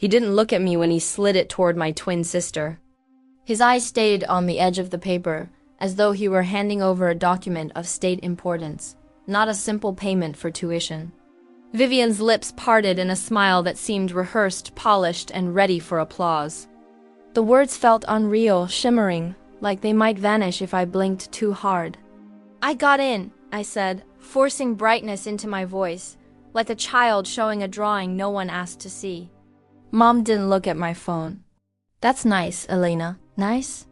He didn't look at me when he slid it toward my twin sister. His eyes stayed on the edge of the paper, as though he were handing over a document of state importance, not a simple payment for tuition. Vivian's lips parted in a smile that seemed rehearsed, polished, and ready for applause. The words felt unreal, shimmering, like they might vanish if I blinked too hard. "I got in," I said, forcing brightness into my voice, like a child showing a drawing no one asked to see. Mom didn't look at my phone. "That's nice, Elena. Nice?"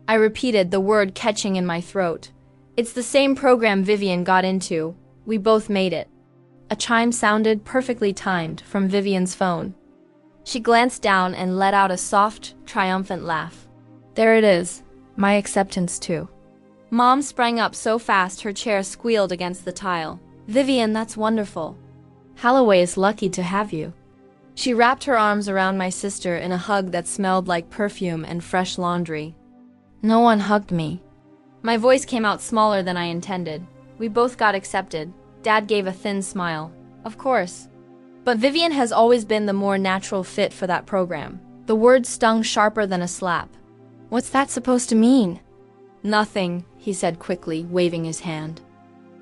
I repeated, the word catching in my throat. "It's the same program Vivian got into. We both made it." A chime sounded, perfectly timed, from Vivian's phone. She glanced down and let out a soft, triumphant laugh. "There it is. My acceptance too." Mom sprang up so fast her chair squealed against the tile. "Vivian, that's wonderful. Holloway is lucky to have you." She wrapped her arms around my sister in a hug that smelled like perfume and fresh laundry. No one hugged me. My voice came out smaller than I intended. We both got accepted. Dad gave a thin smile. "Of course. But Vivian has always been the more natural fit for that program." The word stung sharper than a slap. "What's that supposed to mean?" "Nothing," he said quickly, waving his hand.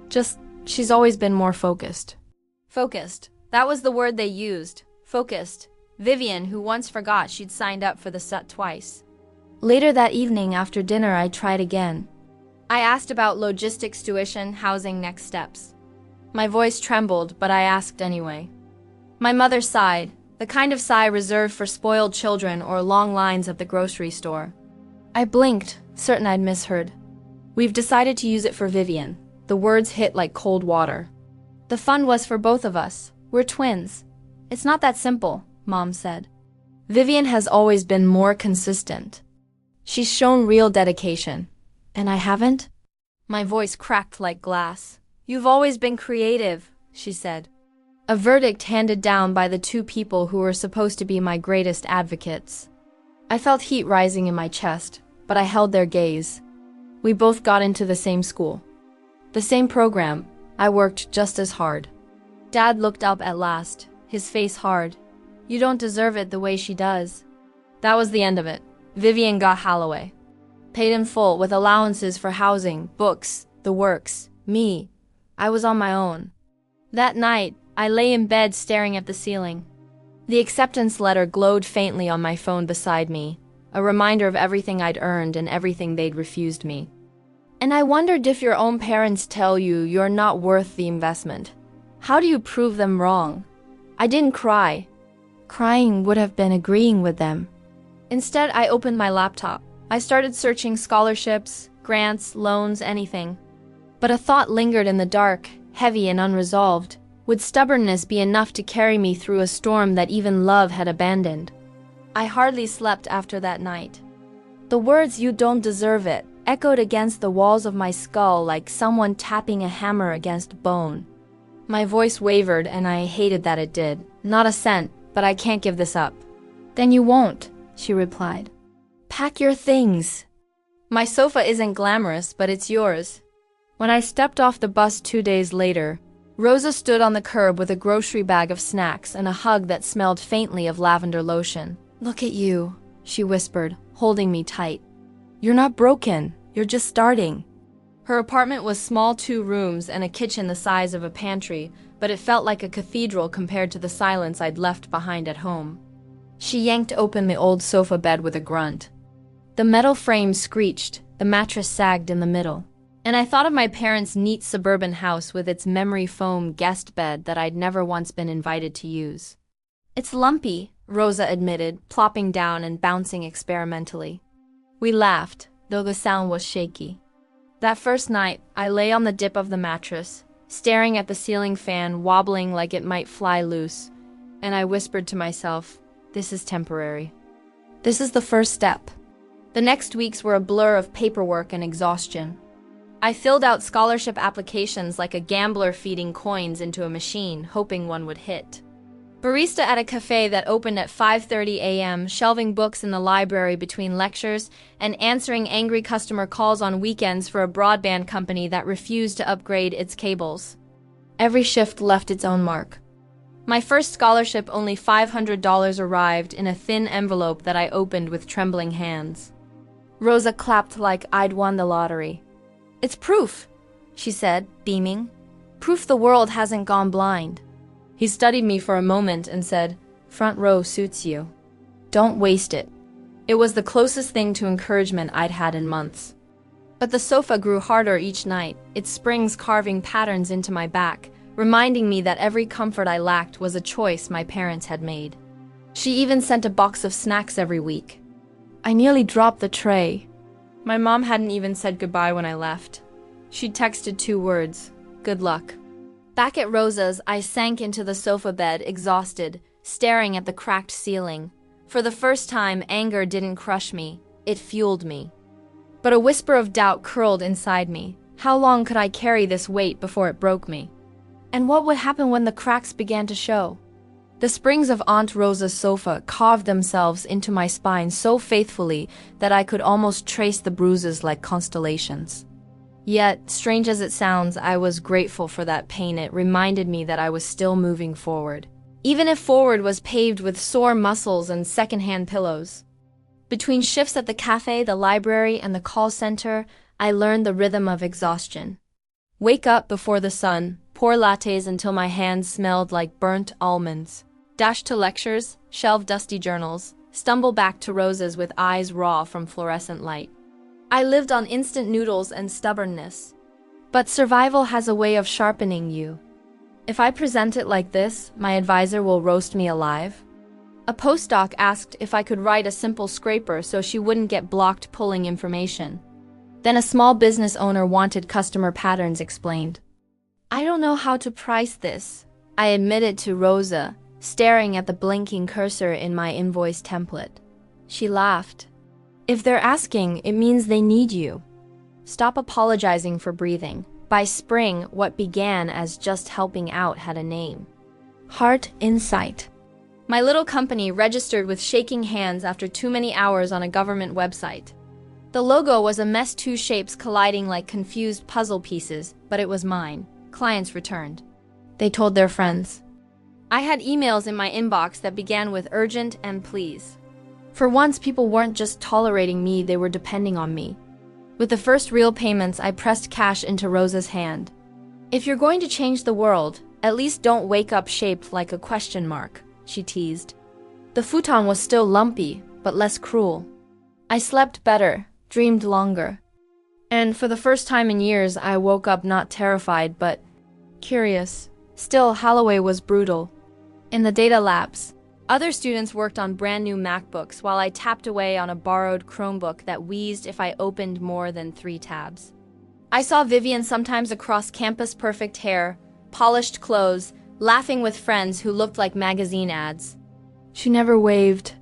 "Just, she's always been more focused." Focused. That was the word they used. Focused. Vivian, who once forgot she'd signed up for the SUT twice. Later that evening after dinner, I tried again. I asked about logistics, tuition, housing, next steps. My voice trembled, but I asked anyway. My mother sighed, the kind of sigh reserved for spoiled children or long lines at the grocery store. I blinked, certain I'd misheard. "We've decided to use it for Vivian." The words hit like cold water. "The fund was for both of us. We're twins." "It's not that simple," Mom said. "Vivian has always been more consistent. She's shown real dedication. And I haven't?" My voice cracked like glass. "You've always been creative," she said. A verdict handed down by the two people who were supposed to be my greatest advocates. I felt heat rising in my chest, but I held their gaze. We both got into the same school. The same program. I worked just as hard. Dad looked up at last, his face hard. "You don't deserve it the way she does." That was the end of it. Vivian got Holloway. Paid in full, with allowances for housing, books, the works. Me. I was on my own. That night, I lay in bed staring at the ceiling. The acceptance letter glowed faintly on my phone beside me, a reminder of everything I'd earned and everything they'd refused me. And I wondered, if your own parents tell you you're not worth the investment, how do you prove them wrong? I didn't cry. Crying would have been agreeing with them. Instead, I opened my laptop. I started searching scholarships, grants, loans, anything. But a thought lingered in the dark, heavy and unresolved. Would stubbornness be enough to carry me through a storm that even love had abandoned? I hardly slept after that night. The words "you don't deserve it" echoed against the walls of my skull like someone tapping a hammer against bone. My voice wavered, and I hated that it did. "Not a cent, but I can't give this up." "Then you won't," she replied. "Pack your things." "My sofa isn't glamorous, but it's yours." When I stepped off the bus 2 days later, Rosa stood on the curb with a grocery bag of snacks and a hug that smelled faintly of lavender lotion. "Look at you," she whispered, holding me tight. "You're not broken. You're just starting." Her apartment was small, 2 rooms and a kitchen the size of a pantry, but it felt like a cathedral compared to the silence I'd left behind at home. She yanked open the old sofa bed with a grunt. The metal frame screeched, the mattress sagged in the middle. And I thought of my parents' neat suburban house with its memory foam guest bed that I'd never once been invited to use. "It's lumpy," Rosa admitted, plopping down and bouncing experimentally. We laughed, though the sound was shaky. That first night, I lay on the dip of the mattress, staring at the ceiling fan wobbling like it might fly loose, and I whispered to myself, "This is temporary. This is the first step." The next weeks were a blur of paperwork and exhaustion. I filled out scholarship applications like a gambler feeding coins into a machine, hoping one would hit. Barista at a cafe that opened at 5:30 a.m., shelving books in the library between lectures, and answering angry customer calls on weekends for a broadband company that refused to upgrade its cables. Every shift left its own mark. My first scholarship, only $500, arrived in a thin envelope that I opened with trembling hands. Rosa clapped like I'd won the lottery. "It's proof," she said, beaming. "Proof the world hasn't gone blind." He studied me for a moment and said, "Front row suits you. Don't waste it." It was the closest thing to encouragement I'd had in months. But the sofa grew harder each night, its springs carving patterns into my back, reminding me that every comfort I lacked was a choice my parents had made. She even sent a box of snacks every week. I nearly dropped the tray. My mom hadn't even said goodbye when I left. She'd texted 2 words, "Good luck." Back at Rosa's, I sank into the sofa bed, exhausted, staring at the cracked ceiling. For the first time, anger didn't crush me, it fueled me. But a whisper of doubt curled inside me. How long could I carry this weight before it broke me? And what would happen when the cracks began to show? The springs of Aunt Rosa's sofa carved themselves into my spine so faithfully that I could almost trace the bruises like constellations. Yet, strange as it sounds, I was grateful for that pain. It reminded me that I was still moving forward, even if forward was paved with sore muscles and secondhand pillows. Between shifts at the cafe, the library, and the call center, I learned the rhythm of exhaustion. Wake up before the sun, pour lattes until my hands smelled like burnt almonds, dash to lectures, shelve dusty journals, stumble back to Rosa's with eyes raw from fluorescent light. I lived on instant noodles and stubbornness. But survival has a way of sharpening you. If I present it like this, my advisor will roast me alive. A postdoc asked if I could write a simple scraper so she wouldn't get blocked pulling information. Then a small business owner wanted customer patterns explained. "I don't know how to price this," I admitted to Rosa, staring at the blinking cursor in my invoice template. She laughed. "If they're asking, it means they need you. Stop apologizing for breathing." By spring, what began as just helping out had a name. Heart Insight. My little company registered with shaking hands after too many hours on a government website. The logo was a mess, 2 shapes colliding like confused puzzle pieces, but it was mine. Clients returned. They told their friends. I had emails in my inbox that began with urgent and please. For once, people weren't just tolerating me, they were depending on me. With the first real payments, I pressed cash into Rosa's hand. "If you're going to change the world, at least don't wake up shaped like a question mark," she teased. The futon was still lumpy, but less cruel. I slept better, dreamed longer. And for the first time in years, I woke up not terrified, but curious. Still, Holloway was brutal. In the data labs, other students worked on brand new MacBooks while I tapped away on a borrowed Chromebook that wheezed if I opened more than 3 tabs. I saw Vivian sometimes across campus, perfect hair, polished clothes, laughing with friends who looked like magazine ads. She never waved.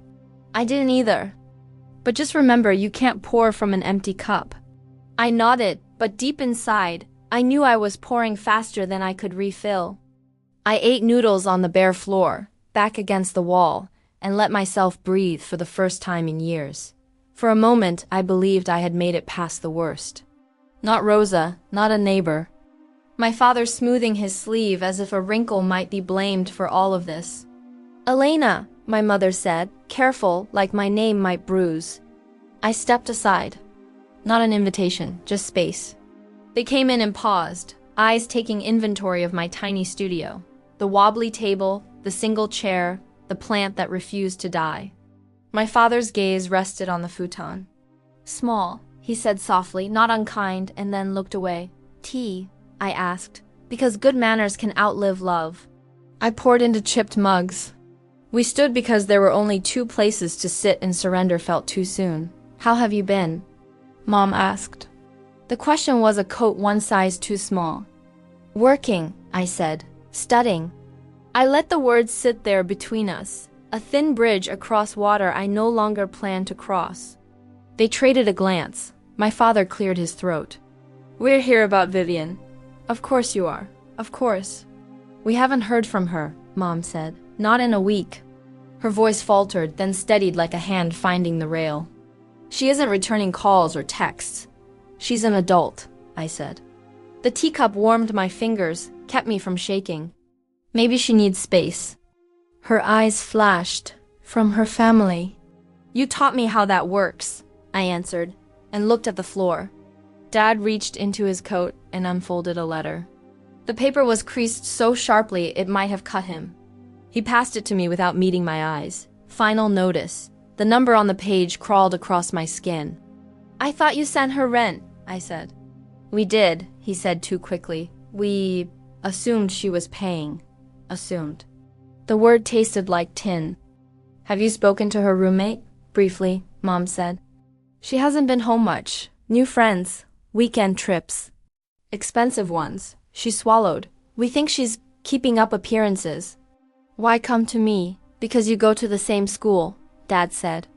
I didn't either. But just remember, you can't pour from an empty cup. I nodded, but deep inside, I knew I was pouring faster than I could refill. I ate noodles on the bare floor, back against the wall, and let myself breathe for the first time in years. For a moment, I believed I had made it past the worst. Not Rosa, not a neighbor. My father smoothing his sleeve as if a wrinkle might be blamed for all of this. "Elena," my mother said, careful, like my name might bruise. I stepped aside. Not an invitation, just space. They came in and paused, eyes taking inventory of my tiny studio. The wobbly table, the single chair, the plant that refused to die. My father's gaze rested on the futon. "Small," he said softly, not unkind, and then looked away. "Tea?" I asked, because good manners can outlive love. I poured into chipped mugs. We stood because there were only 2 places to sit, and surrender felt too soon. "How have you been?" Mom asked. The question was a coat 1 size too small. "Working," I said, "studying." I let the words sit there between us, a thin bridge across water I no longer planned to cross. They traded a glance. My father cleared his throat. "We're here about Vivian." "Of course you are. Of course." "We haven't heard from her," Mom said. "Not in a week." Her voice faltered, then steadied like a hand finding the rail. "She isn't returning calls or texts. She's an adult," I said. The teacup warmed my fingers, kept me from shaking. Maybe she needs space. Her eyes flashed. From her family. You taught me how that works, I answered, and looked at the floor. Dad reached into his coat and unfolded a letter. The paper was creased so sharply it might have cut him. He passed it to me without meeting my eyes. Final notice. The number on the page crawled across my skin. I thought you sent her rent, I said. We did, he said too quickly. We assumed she was paying. Assumed. The word tasted like tin. Have you spoken to her roommate? Briefly, Mom said. She hasn't been home much. New friends. Weekend trips. Expensive ones. She swallowed. We think she's keeping up appearances. Why come to me? Because you go to the same school, Dad said.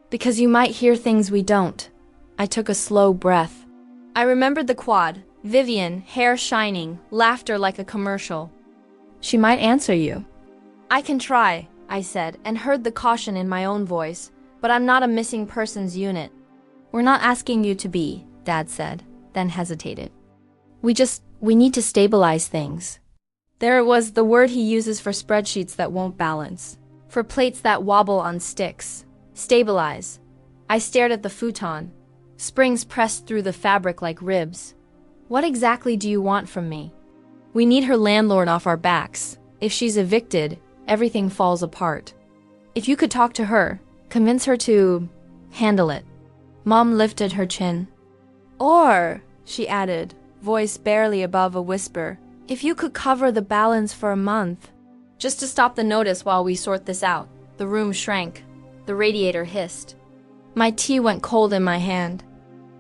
Because you might hear things we don't. I took a slow breath. I remembered the quad. Vivian, hair shining, laughter like a commercial. She might answer you. I can try, I said, and heard the caution in my own voice, but I'm not a missing persons unit. We're not asking you to be, Dad said, then hesitated. We need to stabilize things. There it was, the word he uses for spreadsheets that won't balance, for plates that wobble on sticks. Stabilize. I stared at the futon. Springs pressed through the fabric like ribs. What exactly do you want from me? We need her landlord off our backs. If she's evicted, everything falls apart. If you could talk to her, convince her to handle it. Mom lifted her chin. Or, she added, voice barely above a whisper, if you could cover the balance for a month. Just to stop the notice while we sort this out. The room shrank. The radiator hissed. My tea went cold in my hand.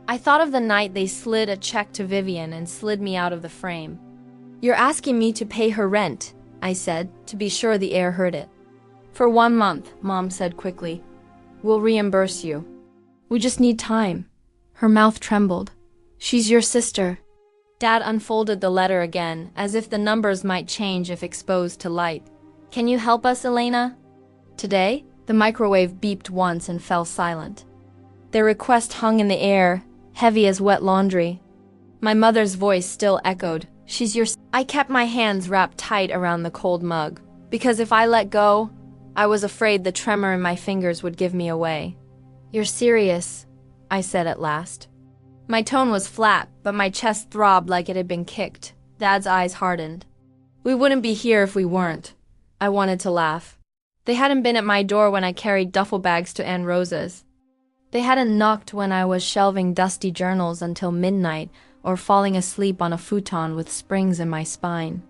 I thought of the night they slid a check to Vivian and slid me out of the frame. You're asking me to pay her rent, I said, to be sure the air heard it. For 1 month, Mom said quickly. We'll reimburse you. We just need time. Her mouth trembled. She's your sister. Dad unfolded the letter again, as if the numbers might change if exposed to light. Can you help us, Elena? Today? The microwave beeped once and fell silent. Their request hung in the air, heavy as wet laundry. My mother's voice still echoed. She's your... I kept my hands wrapped tight around the cold mug, because if I let go, I was afraid the tremor in my fingers would give me away. You're serious, I said at last. My tone was flat, but my chest throbbed like it had been kicked. Dad's eyes hardened. We wouldn't be here if we weren't. I wanted to laugh. They hadn't been at my door when I carried duffel bags to Aunt Rosa's. They hadn't knocked when I was shelving dusty journals until midnight or falling asleep on a futon with springs in my spine.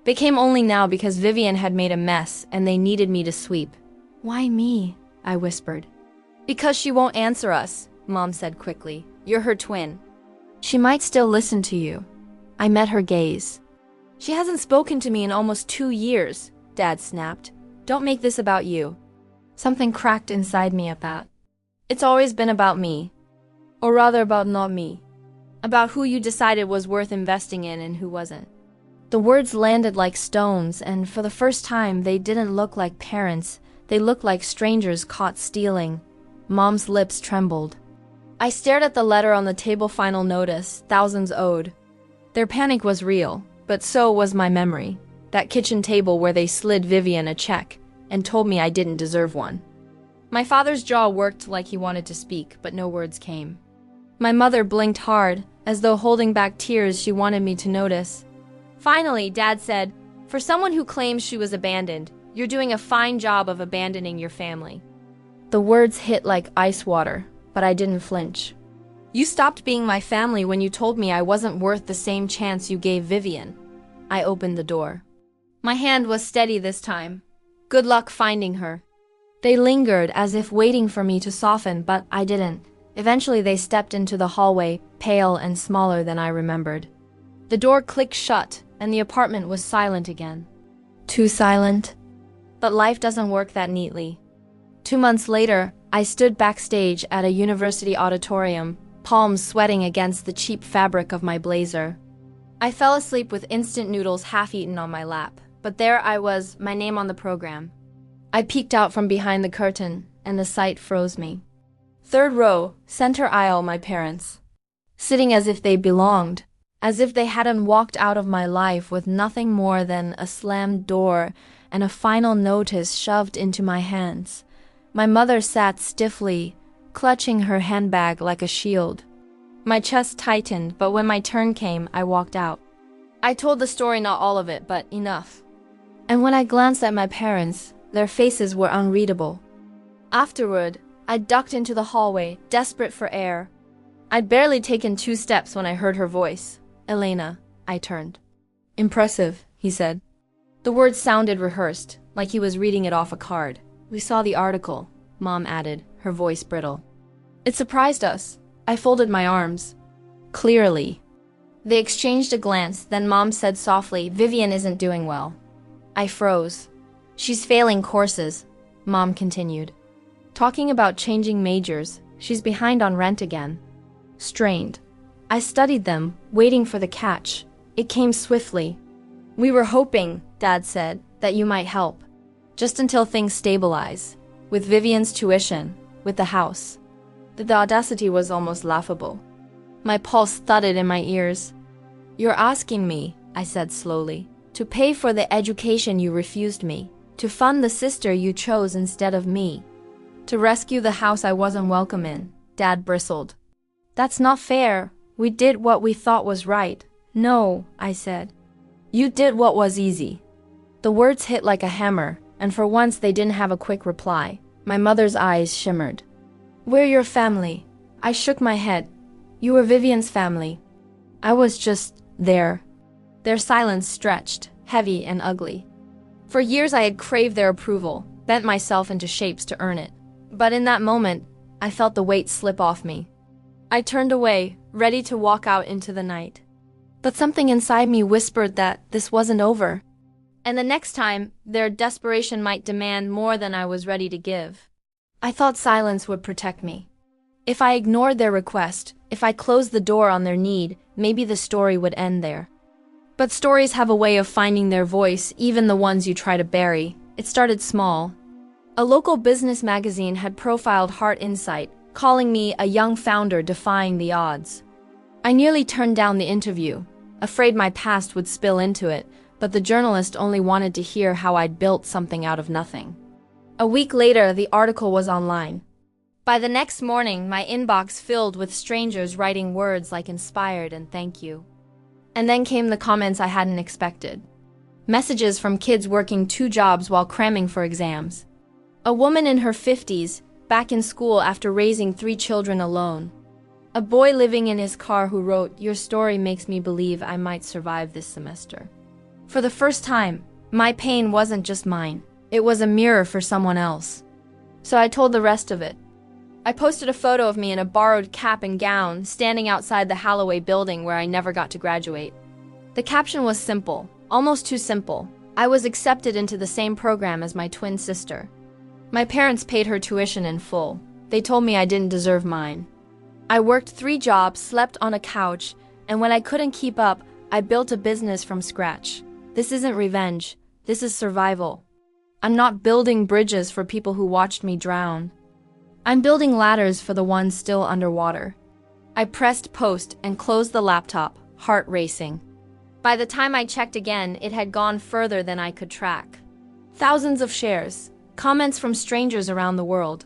They came only now because Vivian had made a mess and they needed me to sweep. Why me? I whispered. Because she won't answer us, Mom said quickly. You're her twin. She might still listen to you. I met her gaze. She hasn't spoken to me in almost 2 years, Dad snapped. Don't make this about you. Something cracked inside me at that. It's always been about me. Or rather about not me. About who you decided was worth investing in and who wasn't. The words landed like stones, and for the first time they didn't look like parents. They looked like strangers caught stealing. Mom's lips trembled. I stared at the letter on the table. Final notice, thousands owed. Their panic was real, but so was my memory. That kitchen table where they slid Vivian a check and told me I didn't deserve one. My father's jaw worked like he wanted to speak, but no words came. My mother blinked hard, as though holding back tears she wanted me to notice. Finally, Dad said, for someone who claims she was abandoned, you're doing a fine job of abandoning your family. The words hit like ice water, but I didn't flinch. You stopped being my family when you told me I wasn't worth the same chance you gave Vivian. I opened the door. My hand was steady this time. Good luck finding her. They lingered as if waiting for me to soften, but I didn't. Eventually they stepped into the hallway, pale and smaller than I remembered. The door clicked shut, and the apartment was silent again. Too silent. But life doesn't work that neatly. 2 months later, I stood backstage at a university auditorium, palms sweating against the cheap fabric of my blazer. I fell asleep with instant noodles half-eaten on my lap, but there I was, my name on the program. I peeked out from behind the curtain, and the sight froze me. 3rd row, center aisle, my parents. Sitting as if they belonged. as if they hadn't walked out of my life with nothing more than a slammed door and a final notice shoved into my hands. My mother sat stiffly, clutching her handbag like a shield. My chest tightened, but when my turn came, I walked out. I told the story, not all of it, but enough. And when I glanced at my parents, their faces were unreadable. Afterward, I ducked into the hallway, desperate for air. I'd barely taken 2 steps when I heard her voice. "Elena," I turned. "Impressive," he said. The words sounded rehearsed, like he was reading it off a card. "We saw the article," Mom added, her voice brittle. "It surprised us." I folded my arms. "Clearly." They exchanged a glance, then Mom said softly, "Vivian isn't doing well." I froze. "She's failing courses," Mom continued. "Talking about changing majors, she's behind on rent again." Strained. I studied them, waiting for the catch. It came swiftly. "We were hoping," Dad said, "that you might help. Just until things stabilize. With Vivian's tuition, with the house." The audacity was almost laughable. My pulse thudded in my ears. "You're asking me," I said slowly, "to pay for the education you refused me, to fund the sister you chose instead of me, to rescue the house I wasn't welcome in," Dad bristled. "That's not fair. We did what we thought was right." "No," I said. "You did what was easy." The words hit like a hammer, and for once they didn't have a quick reply. My mother's eyes shimmered. "We're your family." I shook my head. "You were Vivian's family." I was just there. Their silence stretched, heavy and ugly. For years I had craved their approval, bent myself into shapes to earn it. But in that moment, I felt the weight slip off me. I turned away, ready to walk out into the night. But something inside me whispered that this wasn't over. And the next time, their desperation might demand more than I was ready to give. I thought silence would protect me. If I ignored their request, if I closed the door on their need, maybe the story would end there. But stories have a way of finding their voice, even the ones you try to bury. It started small. A local business magazine had profiled Heart Insight, calling me a young founder defying the odds. I nearly turned down the interview, afraid my past would spill into it, but the journalist only wanted to hear how I'd built something out of nothing. A week later, the article was online. By the next morning, my inbox filled with strangers writing words like inspired and thank you. And then came the comments I hadn't expected. Messages from kids working 2 jobs while cramming for exams. A woman in her 50s, back in school after raising 3 children alone. A boy living in his car who wrote, "Your story makes me believe I might survive this semester." For the first time, my pain wasn't just mine. It was a mirror for someone else. So I told the rest of it. I posted a photo of me in a borrowed cap and gown, standing outside the Holloway building where I never got to graduate. The caption was simple, almost too simple. I was accepted into the same program as my twin sister. My parents paid her tuition in full. They told me I didn't deserve mine. I worked 3 jobs, slept on a couch, and when I couldn't keep up, I built a business from scratch. This isn't revenge. This is survival. I'm not building bridges for people who watched me drown. I'm building ladders for the ones still underwater. I pressed post and closed the laptop, heart racing. By the time I checked again, it had gone further than I could track. Thousands of shares, comments from strangers around the world.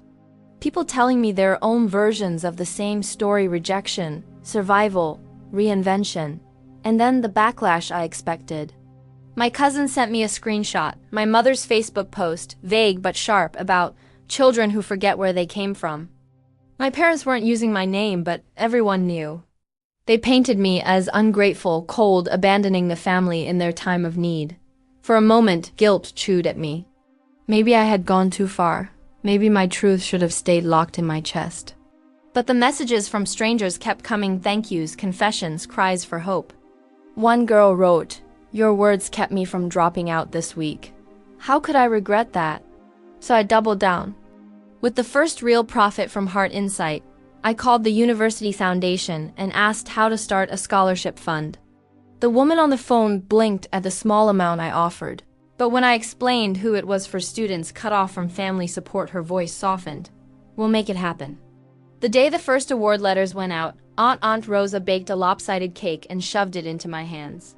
People telling me their own versions of the same story: rejection, survival, reinvention, and then the backlash I expected. My cousin sent me a screenshot, my mother's Facebook post, vague but sharp, about children who forget where they came from. My parents weren't using my name, but everyone knew. They painted me as ungrateful, cold, abandoning the family in their time of need. For a moment, guilt chewed at me. Maybe I had gone too far. Maybe my truth should have stayed locked in my chest. But the messages from strangers kept coming: thank yous, confessions, cries for hope. One girl wrote, "Your words kept me from dropping out this week." How could I regret that? So I doubled down. With the first real profit from Heart Insight, I called the University Foundation and asked how to start a scholarship fund. The woman on the phone blinked at the small amount I offered. But when I explained who it was for students cut off from family support, her voice softened. "We'll make it happen." The day the first award letters went out, Aunt Rosa baked a lopsided cake and shoved it into my hands.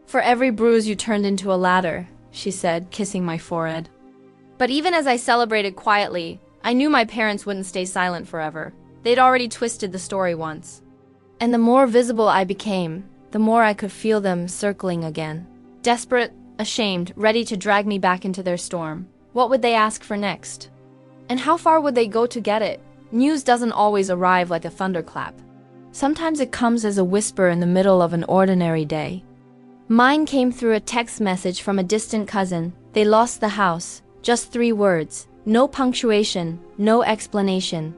"For every bruise you turned into a ladder," she said, kissing my forehead. But even as I celebrated quietly, I knew my parents wouldn't stay silent forever. They'd already twisted the story once. And the more visible I became, the more I could feel them circling again. Desperate, ashamed, ready to drag me back into their storm. What would they ask for next? And how far would they go to get it? News doesn't always arrive like a thunderclap. Sometimes it comes as a whisper in the middle of an ordinary day. Mine came through a text message from a distant cousin. They lost the house. Just 3 words. No punctuation, no explanation.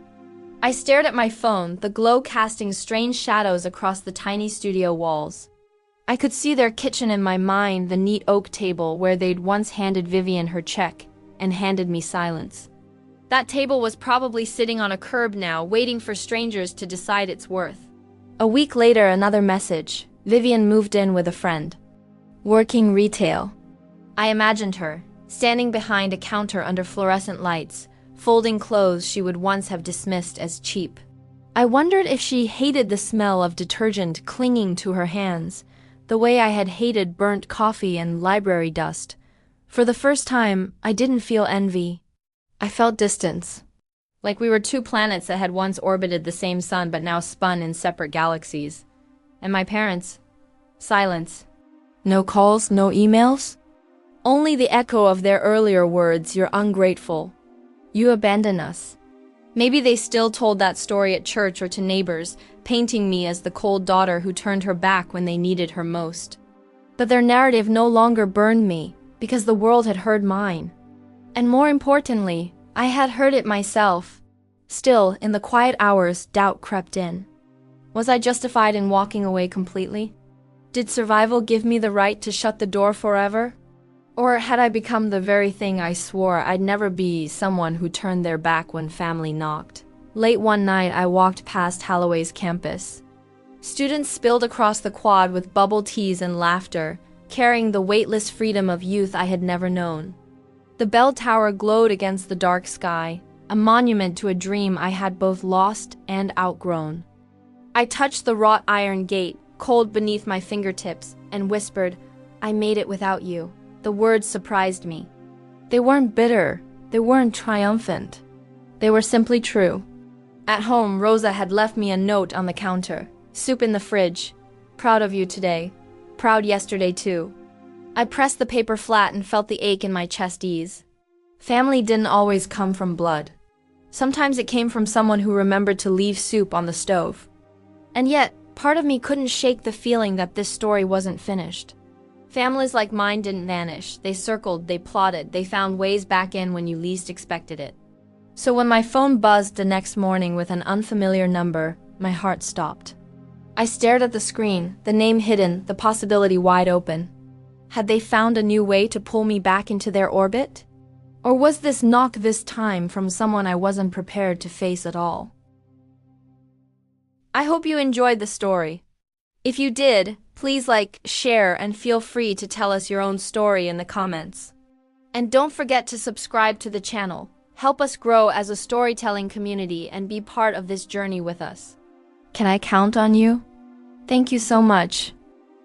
I stared at my phone, the glow casting strange shadows across the tiny studio walls. I could see their kitchen in my mind, the neat oak table where they'd once handed Vivian her check and handed me silence. That table was probably sitting on a curb now, waiting for strangers to decide its worth. A week later, another message. Vivian moved in with a friend. Working retail. I imagined her, standing behind a counter under fluorescent lights, folding clothes she would once have dismissed as cheap. I wondered if she hated the smell of detergent clinging to her hands, the way I had hated burnt coffee and library dust. For the first time, I didn't feel envy. I felt distance. Like we were 2 planets that had once orbited the same sun but now spun in separate galaxies. And my parents? Silence. No calls, no emails? Only the echo of their earlier words, "You're ungrateful. You abandon us." Maybe they still told that story at church or to neighbors, painting me as the cold daughter who turned her back when they needed her most. But their narrative no longer burned me, because the world had heard mine. And more importantly, I had heard it myself. Still, in the quiet hours, doubt crept in. Was I justified in walking away completely? Did survival give me the right to shut the door forever? Or had I become the very thing I swore I'd never be, someone who turned their back when family knocked? Late one night, I walked past Holloway's campus. Students spilled across the quad with bubble teas and laughter, carrying the weightless freedom of youth I had never known. The bell tower glowed against the dark sky, a monument to a dream I had both lost and outgrown. I touched the wrought iron gate, cold beneath my fingertips, and whispered, "I made it without you." The words surprised me. They weren't bitter, they weren't triumphant. They were simply true. At home, Rosa had left me a note on the counter. "Soup in the fridge. Proud of you today. Proud yesterday too." I pressed the paper flat and felt the ache in my chest ease. Family didn't always come from blood. Sometimes it came from someone who remembered to leave soup on the stove. And yet, part of me couldn't shake the feeling that this story wasn't finished. Families like mine didn't vanish. They circled, they plotted, they found ways back in when you least expected it. So when my phone buzzed the next morning with an unfamiliar number, my heart stopped. I stared at the screen, the name hidden, the possibility wide open. Had they found a new way to pull me back into their orbit? Or was this knock this time from someone I wasn't prepared to face at all? I hope you enjoyed the story. If you did, please like, share, and feel free to tell us your own story in the comments. And don't forget to subscribe to the channel. Help us grow as a storytelling community and be part of this journey with us. Can I count on you? Thank you so much.